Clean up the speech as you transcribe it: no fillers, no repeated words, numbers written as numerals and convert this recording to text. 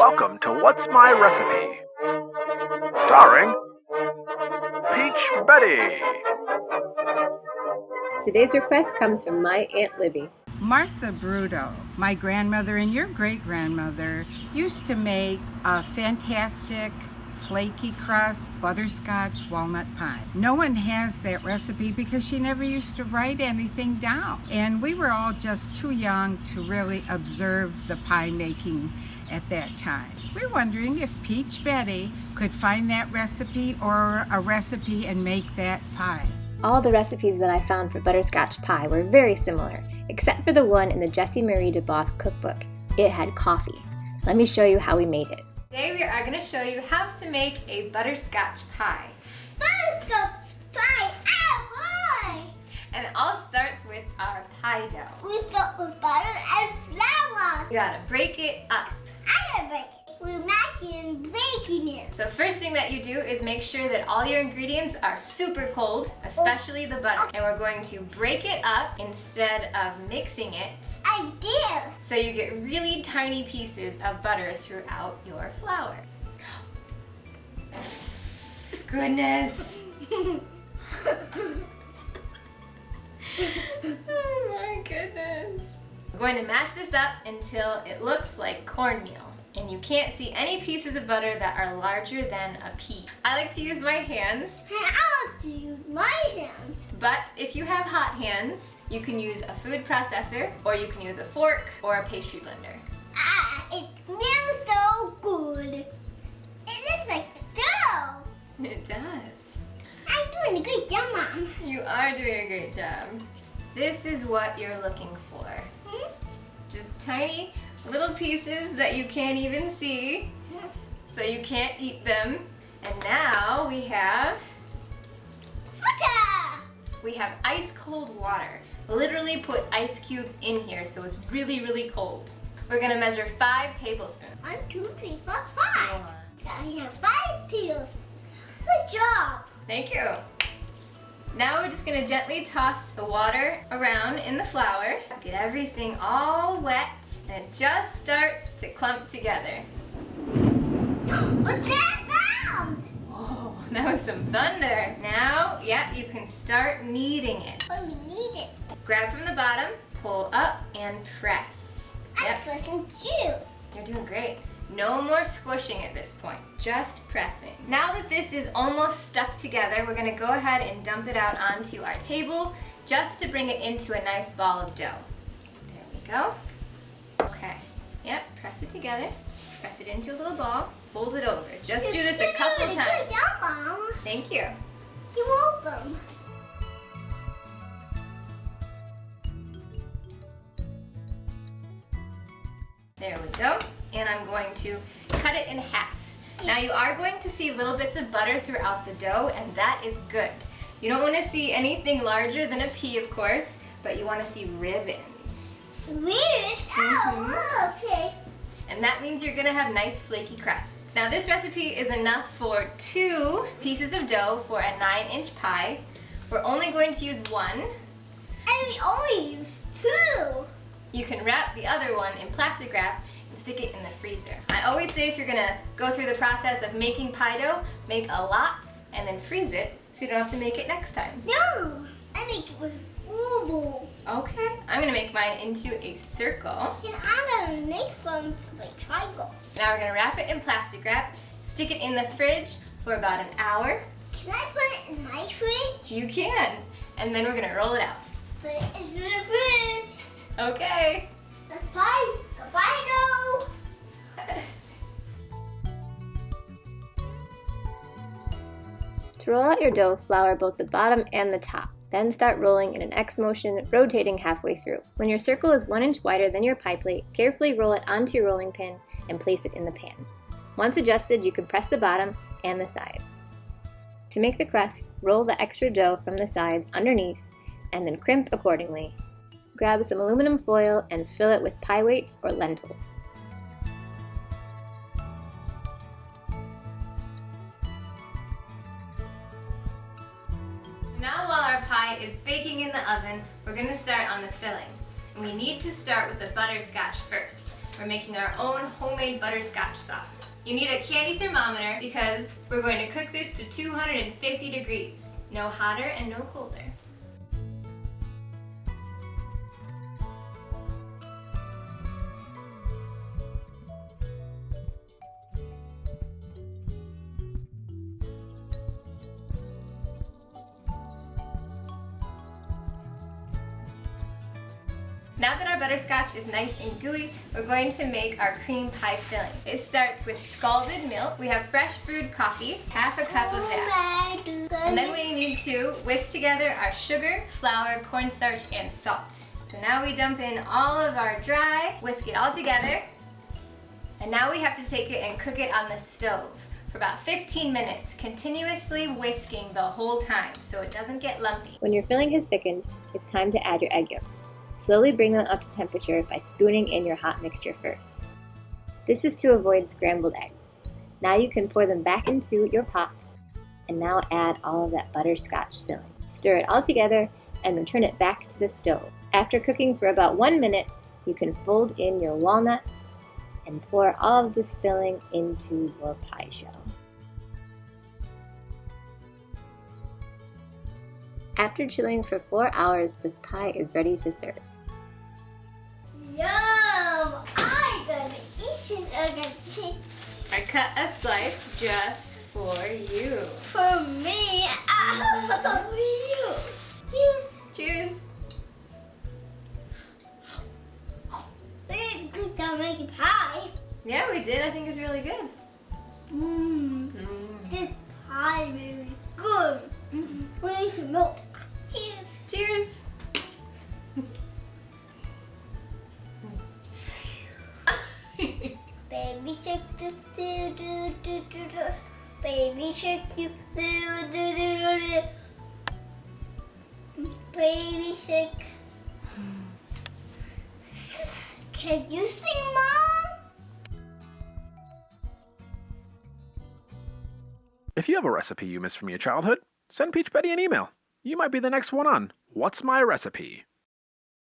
Welcome to What's My Recipe? Starring Peach Betty. Today's request comes from my Aunt Libby. Martha Bruto, my grandmother and your great-grandmother, used to make a fantastic flaky crust, butterscotch, walnut pie. No one has that recipe because she never used to write anything down. And we were all just too young to really observe the pie making at that time. We're wondering if Peach Betty could find that recipe or a recipe and make that pie. All the recipes that I found for butterscotch pie were very similar, except for the one in the Jessie Marie DeBoth cookbook. It had coffee. Let me show you how we made it. Today we are going to show you how to make a butterscotch pie. Butterscotch pie! Pie! And it all starts with our pie dough. We start with butter and flour. You gotta break it up. I gotta break it. We're mashing and baking it. The first thing that you do is make sure that all your ingredients are super cold, especially the butter. And we're going to break it up instead of mixing it. I did. So you get really tiny pieces of butter throughout your flour. Goodness. Oh my goodness. We're going to mash this up until it looks like cornmeal. And you can't see any pieces of butter that are larger than a pea. I like to use my hands. I like to use my hands. But if you have hot hands, you can use a food processor, or you can use a fork, or a pastry blender. It smells so good. It looks like dough. It does. I'm doing a good job, Mom. You are doing a great job. This is what you're looking for. Just tiny little pieces that you can't even see, so you can't eat them. And now we have ice cold water. Literally put ice cubes in here so it's really, really cold. We're gonna measure 5 tablespoons. 1, 2, 3, 4, 5. I have 5 tablespoons. Good job. Thank you. Now we're just gonna gently toss the water around in the flour. Get everything all wet, and it just starts to clump together. What's that sound? Oh, that was some thunder. Now, you can start kneading it. Oh, we need it. Grab from the bottom, pull up, and press. I'm pressing too. You're doing great. No more squishing at this point, just pressing. Now that this is almost stuck together, we're gonna go ahead and dump it out onto our table just to bring it into a nice ball of dough. There we go. Okay, press it together. Press it into a little ball, fold it over. Just do this a couple times. Good job, Mom. Thank you. You're welcome. There we go. And I'm going to cut it in half. Now you are going to see little bits of butter throughout the dough, and that is good. You don't want to see anything larger than a pea, of course, but you want to see ribbons. Ribbons? Oh, okay. And that means you're going to have nice flaky crust. Now this recipe is enough for 2 pieces of dough for a 9-inch pie. We're only going to use 1. And we only use 2. You can wrap the other one in plastic wrap and stick it in the freezer. I always say if you're gonna go through the process of making pie dough, make a lot and then freeze it so you don't have to make it next time. No, I make it with oval. Okay, I'm gonna make mine into a circle. And I'm gonna make some like triangle. Now we're gonna wrap it in plastic wrap, stick it in the fridge for about an hour. Can I put it in my fridge? You can. And then we're gonna roll it out. Put it in the fridge. Okay. Bye. Bye, no. To roll out your dough, flour both the bottom and the top. Then start rolling in an X motion, rotating halfway through. When your circle is 1 inch wider than your pie plate, carefully roll it onto your rolling pin and place it in the pan. Once adjusted, you can press the bottom and the sides. To make the crust, roll the extra dough from the sides underneath and then crimp accordingly. Grab some aluminum foil and fill it with pie weights or lentils. Now while our pie is baking in the oven, we're going to start on the filling. And we need to start with the butterscotch first. We're making our own homemade butterscotch sauce. You need a candy thermometer because we're going to cook this to 250 degrees. No hotter and no colder. Now that our butterscotch is nice and gooey, we're going to make our cream pie filling. It starts with scalded milk. We have fresh brewed coffee, half a cup of that. And then we need to whisk together our sugar, flour, cornstarch, and salt. So now we dump in all of our dry, whisk it all together. And now we have to take it and cook it on the stove for about 15 minutes, continuously whisking the whole time so it doesn't get lumpy. When your filling has thickened, it's time to add your egg yolks. Slowly bring them up to temperature by spooning in your hot mixture first. This is to avoid scrambled eggs. Now you can pour them back into your pot and now add all of that butterscotch filling. Stir it all together and return it back to the stove. After cooking for about 1 minute, you can fold in your walnuts and pour all of this filling into your pie shell. After chilling for 4 hours, this pie is ready to serve. Yum! I'm gonna eat it again. I cut a slice just for you. For me, for you. Cheers. Cheers. We did a good job making pie. Yeah, we did. I think it's really good. This pie is very good. We need some milk. Cheers. Cheers. Baby shark do do do do do do. Baby shark do do do do do. Baby shark. Can you sing, Mom? If you have a recipe you missed from your childhood, send Peach Betty an email. You might be the next one on What's My Recipe?